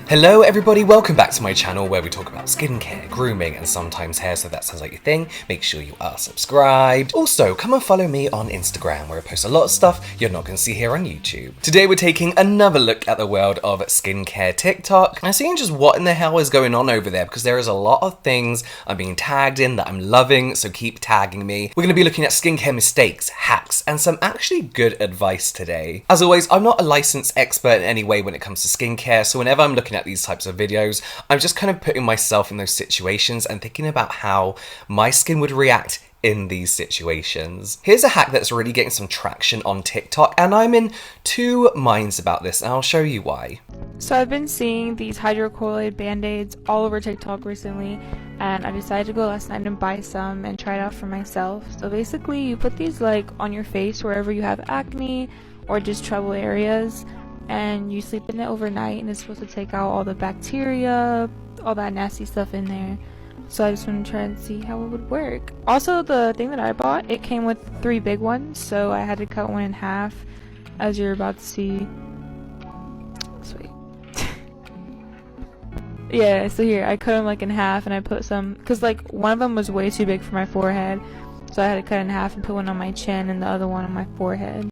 Hello everybody, welcome back to my channel where we talk about skincare, grooming, and sometimes hair, so if that sounds like your thing, make sure you are subscribed. Also, come and follow me on Instagram where I post a lot of stuff you're not going to see here on YouTube. Today we're taking another look at the world of skincare TikTok and seeing just what in the hell is going on over there, because there is a lot of things I'm being tagged in that I'm loving, so keep tagging me. We're going to be looking at skincare mistakes, hacks, and some actually good advice today. As always, I'm not a licensed expert in any way when it comes to skincare, so whenever I'm looking at these types of videos, I'm just kind of putting myself in those situations and thinking about how my skin would react in these situations. Here's a hack that's really getting some traction on TikTok, and I'm in two minds about this, and I'll show you why. So I've been seeing these hydrocolloid band-aids all over TikTok recently, and I decided to go last night and buy some and try it out for myself. So basically you put these like on your face wherever you have acne or just trouble areas, and you sleep in it overnight, and it's supposed to take out all the bacteria, all that nasty stuff in there. So I just want to try and see how it would work. Also, the thing that I bought, it came with 3 big ones, so I had to cut one in half, as you're about to see. Sweet. Yeah, so here, I cut them like in half, and I put some, because like one of them was way too big for my forehead, so I had to cut it in half and put one on my chin and the other one on my forehead.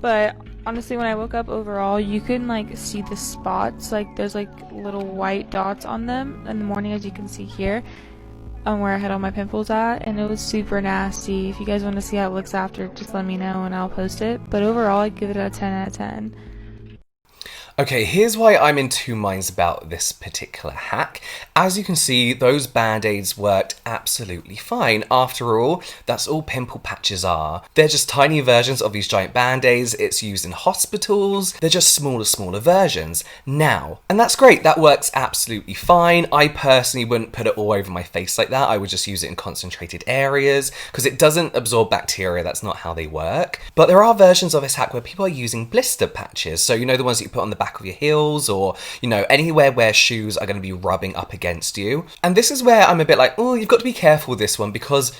But honestly, when I woke up overall, you can like see the spots, like there's like little white dots on them in the morning, as you can see here, where I had all my pimples at, and it was super nasty. If you guys want to see how it looks after, just let me know and I'll post it. But overall, I'd give it a 10 out of 10. Okay, here's why I'm in two minds about this particular hack. As you can see, those band-aids worked absolutely fine. After all, that's all pimple patches are. They're just tiny versions of these giant band-aids. It's used in hospitals. They're just smaller versions now. And that's great. That works absolutely fine. I personally wouldn't put it all over my face like that. I would just use it in concentrated areas because it doesn't absorb bacteria. That's not how they work. But there are versions of this hack where people are using blister patches. So, you know, the ones that you put on the back of your heels, or you know, anywhere where shoes are going to be rubbing up against you. And this is where I'm a bit like, oh, you've got to be careful with this one, because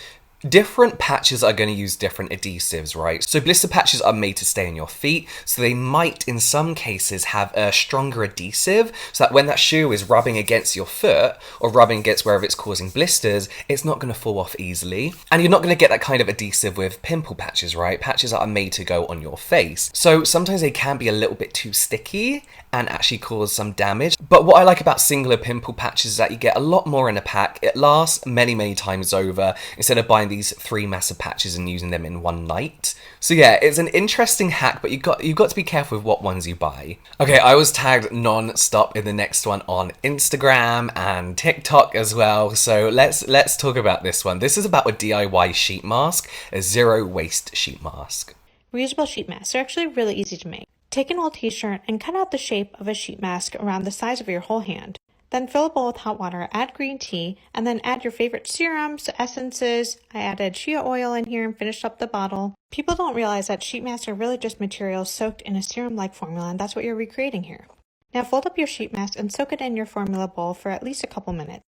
different patches are going to use different adhesives, right? So blister patches are made to stay on your feet, so they might in some cases have a stronger adhesive, so that when that shoe is rubbing against your foot or rubbing against wherever it's causing blisters, it's not going to fall off easily. And you're not going to get that kind of adhesive with pimple patches, right? Patches are made to go on your face. So sometimes they can be a little bit too sticky and actually cause some damage. But what I like about singular pimple patches is that you get a lot more in a pack. It lasts many times over, instead of buying these 3 massive patches and using them in one night. So yeah, it's an interesting hack, but you've got to be careful with what ones you buy. Okay, I was tagged non-stop in the next one on Instagram and TikTok as well, so let's talk about this one. This is about a DIY sheet mask, a zero waste sheet mask. Reusable sheet masks are actually really easy to make. Take an old t-shirt and cut out the shape of a sheet mask around the size of your whole hand. Then fill a bowl with hot water, add green tea, and then add your favorite serums, essences. I added shea oil in here and finished up the bottle. People don't realize that sheet masks are really just materials soaked in a serum-like formula, and that's what you're recreating here. Now fold up your sheet mask and soak it in your formula bowl for at least a couple minutes.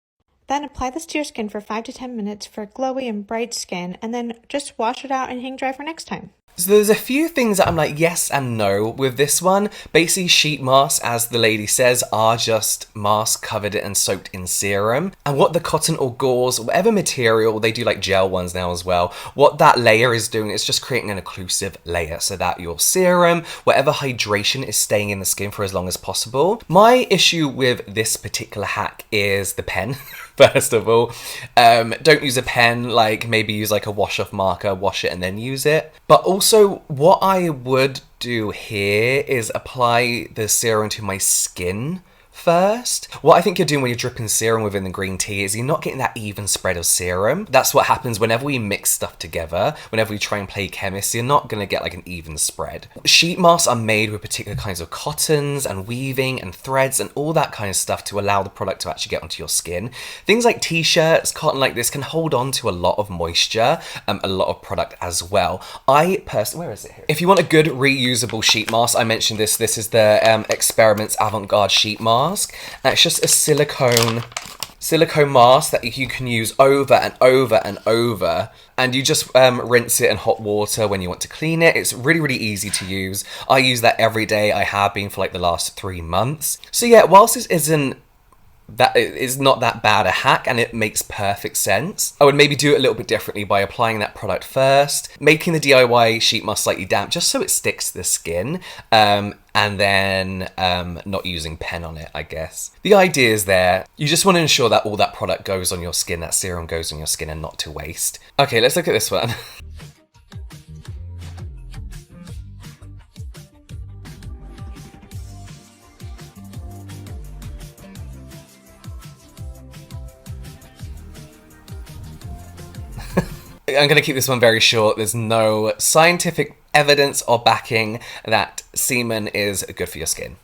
Then apply this to your skin for 5 to 10 minutes for glowy and bright skin, and then just wash it out and hang dry for next time. So there's a few things that I'm like yes and no with this one. Basically, sheet masks, as the lady says, are just masks covered and soaked in serum. And what the cotton or gauze, whatever material, they do like gel ones now as well, what that layer is doing is just creating an occlusive layer so that your serum, whatever hydration, is staying in the skin for as long as possible. My issue with this particular hack is the pen. First of all, don't use a pen, like maybe use like a wash-off marker, wash it and then use it. But also what I would do here is apply the serum to my skin first. What I think you're doing when you're dripping serum within the green tea is you're not getting that even spread of serum. That's what happens whenever we mix stuff together, whenever we try and play chemist, you're not going to get like an even spread. Sheet masks are made with particular kinds of cottons and weaving and threads and all that kind of stuff to allow the product to actually get onto your skin. Things like t-shirts, cotton like this can hold on to a lot of moisture, a lot of product as well. I personally, where is it here? If you want a good reusable sheet mask, I mentioned this is the Experiments Avant Garde sheet mask. And it's just a silicone silicone mask that you can use over and over and over, and you just rinse it in hot water when you want to clean it. It's really, really easy to use. I use that every day. I have been for like the last 3 months. So yeah, whilst this is not that bad a hack and it makes perfect sense, I would maybe do it a little bit differently by applying that product first, making the DIY sheet mask slightly damp just so it sticks to the skin, and then not using pen on it, I guess. The idea is there. You just want to ensure that all that product goes on your skin, that serum goes on your skin and not to waste. Okay, let's look at this one. I'm going to keep this one very short. There's no scientific evidence or backing that semen is good for your skin.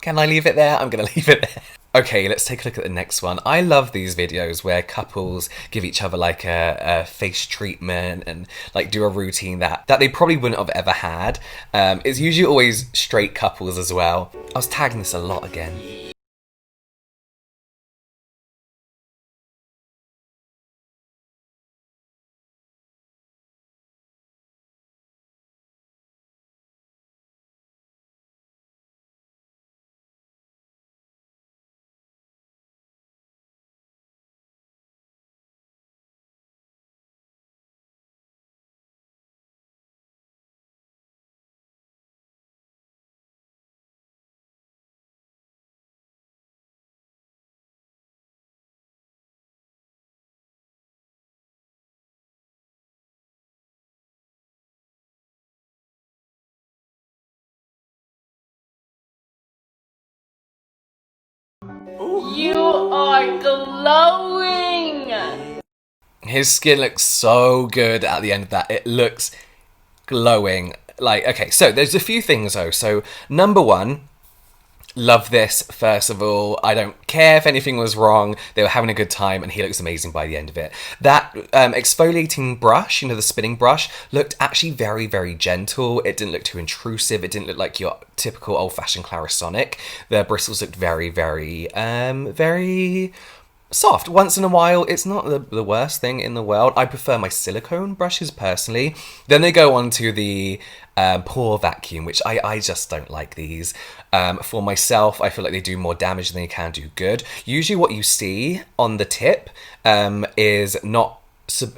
Can I leave it there? I'm going to leave it there. Okay, let's take a look at the next one. I love these videos where couples give each other like a face treatment and like do a routine that they probably wouldn't have ever had. It's usually always straight couples as well. I was tagging this a lot again. You are glowing! His skin looks so good at the end of that. It looks glowing. Like, okay, so there's a few things though. So, number one, love this, first of all. I don't care if anything was wrong. They were having a good time and he looks amazing by the end of it. That exfoliating brush, you know, the spinning brush, looked actually very, very gentle. It didn't look too intrusive. It didn't look like your typical old-fashioned Clarisonic. The bristles looked very, very, very soft. Once in a while, it's not the worst thing in the world. I prefer my silicone brushes personally. Then they go on to the pore vacuum, which I just don't like these. For myself, I feel like they do more damage than they can do good. Usually what you see on the tip is not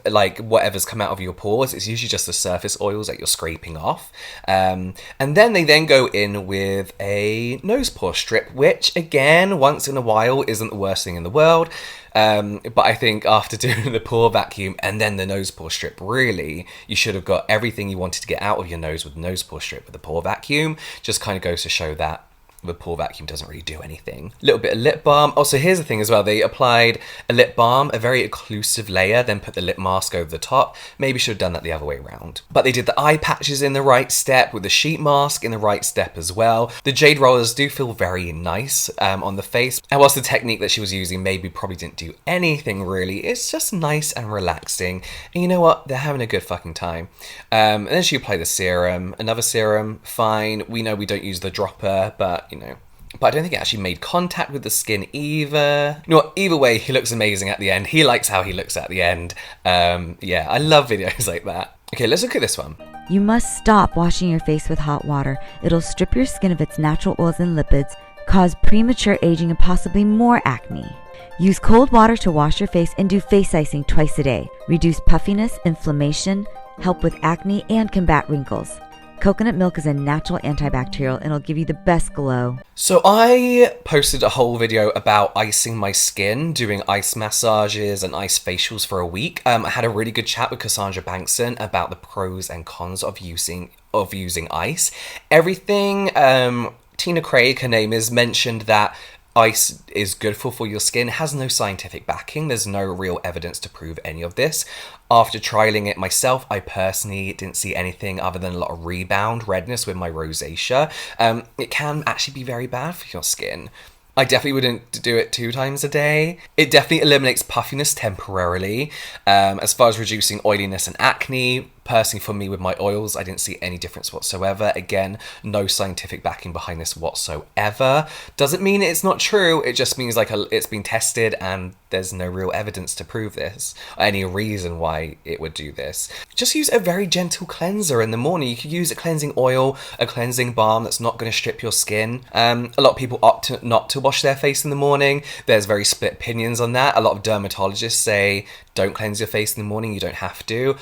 like whatever's come out of your pores. It's usually just the surface oils that you're scraping off, and then they then go in with a nose pore strip, which again, once in a while, isn't the worst thing in the world, but I think after doing the pore vacuum and then the nose pore strip, really you should have got everything you wanted to get out of your nose with the nose pore strip. With the pore vacuum, just kind of goes to show that the pore vacuum doesn't really do anything. A little bit of lip balm. Also, here's the thing as well. They applied a lip balm, a very occlusive layer, then put the lip mask over the top. Maybe should have done that the other way around. But they did the eye patches in the right step with the sheet mask in the right step as well. The jade rollers do feel very nice on the face. And whilst the technique that she was using maybe probably didn't do anything really, it's just nice and relaxing. And you know what? They're having a good fucking time. And then she applied the serum. Another serum, fine. We know we don't use the dropper, but you know, but I don't think it actually made contact with the skin either. You know what, either way, he looks amazing at the end. He likes how he looks at the end. Yeah, I love videos like that. Okay, let's look at this one. You must stop washing your face with hot water. It'll strip your skin of its natural oils and lipids, cause premature aging and possibly more acne. Use cold water to wash your face and do face icing twice a day. Reduce puffiness, inflammation, help with acne, and combat wrinkles. Coconut milk is a natural antibacterial and it'll give you the best glow. So I posted a whole video about icing my skin, doing ice massages and ice facials for a week. I had a really good chat with Cassandra Bankson about the pros and cons of using ice. Everything Tina Craig, her name is, mentioned that ice is good for your skin. It has no scientific backing. There's no real evidence to prove any of this. After trialing it myself, I personally didn't see anything other than a lot of rebound redness with my rosacea. It can actually be very bad for your skin. I definitely wouldn't do it 2 times a day. It definitely eliminates puffiness temporarily. As far as reducing oiliness and acne, Personally, for me with my oils, I didn't see any difference whatsoever. Again, no scientific backing behind this whatsoever. Doesn't mean it's not true, it just means like it's been tested and there's no real evidence to prove this, or any reason why it would do this. Just use a very gentle cleanser in the morning. You could use a cleansing oil, a cleansing balm that's not going to strip your skin. A lot of people opt not to wash their face in the morning. There's very split opinions on that. A lot of dermatologists say don't cleanse your face in the morning, you don't have to.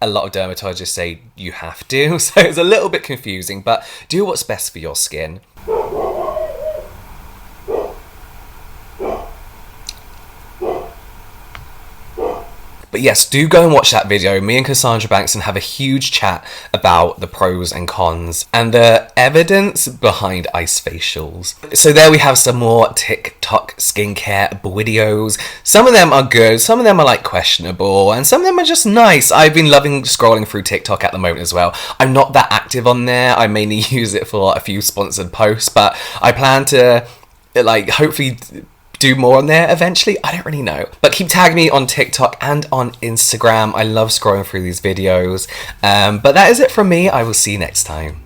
A lot of dermatologists say you have to, so it's a little bit confusing, but do what's best for your skin. But yes, do go and watch that video. Me and Cassandra Bankson have a huge chat about the pros and cons and the evidence behind ice facials. So there we have some more TikTok skincare videos. Some of them are good, some of them are like questionable, and some of them are just nice. I've been loving scrolling through TikTok at the moment as well. I'm not that active on there. I mainly use it for a few sponsored posts, but I plan to like hopefully do more on there eventually. I don't really know, but keep tagging me on TikTok and on Instagram. I love scrolling through these videos, but that is it from me. I will see you next time.